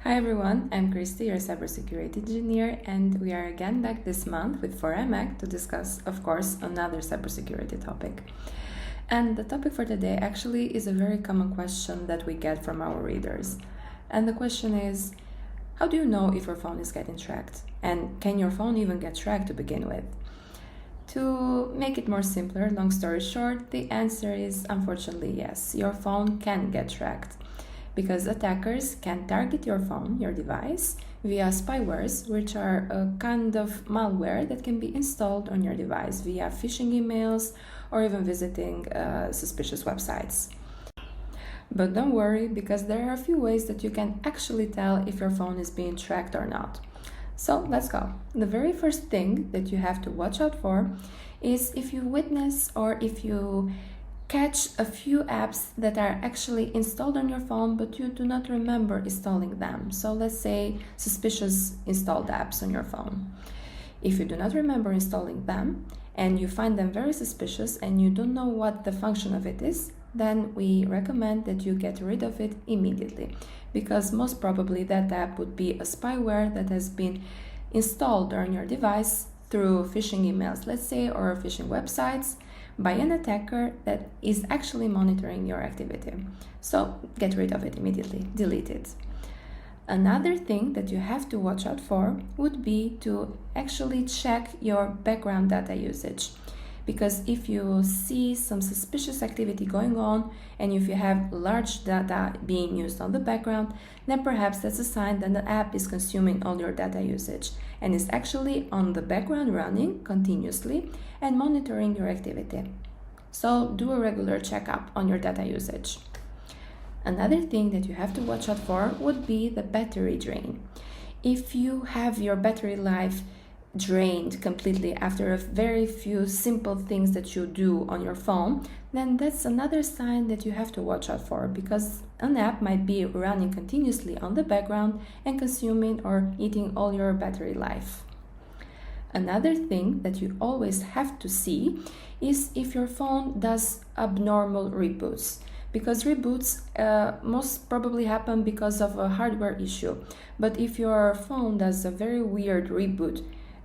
Hi everyone, I'm Christy, your cybersecurity engineer, and we are again back this month with 4iMac to discuss, of course, another cybersecurity topic. And the topic for today actually is a very common question that we get from our readers. And the question is, how do you know if your phone is getting tracked? And can your phone even get tracked to begin with? To make it more simpler, long story short, the answer is unfortunately yes, your phone can get tracked. Because attackers can target your phone, your device, via spywares, which are a kind of malware that can be installed on your device via phishing emails or even visiting suspicious websites. But don't worry, because there are a few ways that you can actually tell if your phone is being tracked or not. So let's go. The very first thing that you have to watch out for is if you witness or if you catch a few apps that are actually installed on your phone, but you do not remember installing them. So let's say suspicious installed apps on your phone. If you do not remember installing them and you find them very suspicious and you don't know what the function of it is, then we recommend that you get rid of it immediately, because most probably that app would be a spyware that has been installed on your device through phishing emails, let's say, or phishing websites, by an attacker that is actually monitoring your activity. So get rid of it immediately, delete it. Another thing that you have to watch out for would be to actually check your background data usage. Because if you see some suspicious activity going on and if you have large data being used on the background, then perhaps that's a sign that the app is consuming all your data usage and is actually on the background running continuously and monitoring your activity. So do a regular checkup on your data usage. Another thing that you have to watch out for would be the battery drain. If you have your battery life drained completely after a very few simple things that you do on your phone, then that's another sign that you have to watch out for, because an app might be running continuously on the background and consuming or eating all your battery life. Another thing that you always have to see is if your phone does abnormal reboots, because reboots most probably happen because of a hardware issue. But if your phone does a very weird reboot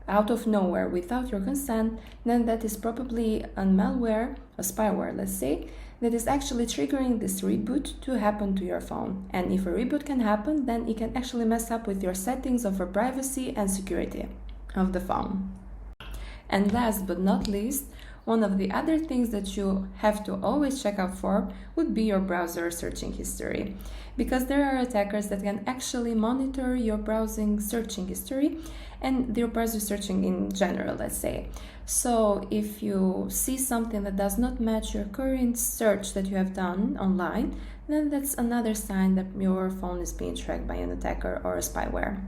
out of nowhere without your consent, then that is probably a malware, a spyware, let's say, that is actually triggering this reboot to happen to your phone. And if a reboot can happen, then it can actually mess up with your settings of privacy and security of the phone. And last but not least, one of the other things that you have to always check out for would be your browser searching history, because there are attackers that can actually monitor your browsing searching history and your browser searching in general, let's say. So if you see something that does not match your current search that you have done online, then that's another sign that your phone is being tracked by an attacker or a spyware.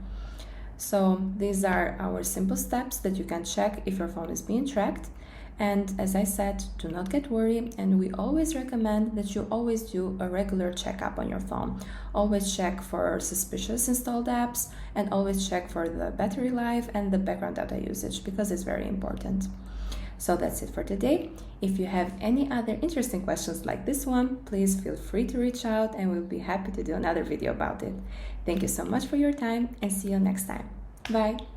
So these are our simple steps that you can check if your phone is being tracked. And as I said, do not get worried, and we always recommend that you always do a regular checkup on your phone. Always check for suspicious installed apps and always check for the battery life and the background data usage, because it's very important. So that's it for today. If you have any other interesting questions like this one, please feel free to reach out and we'll be happy to do another video about it. Thank you so much for your time and see you next time. Bye!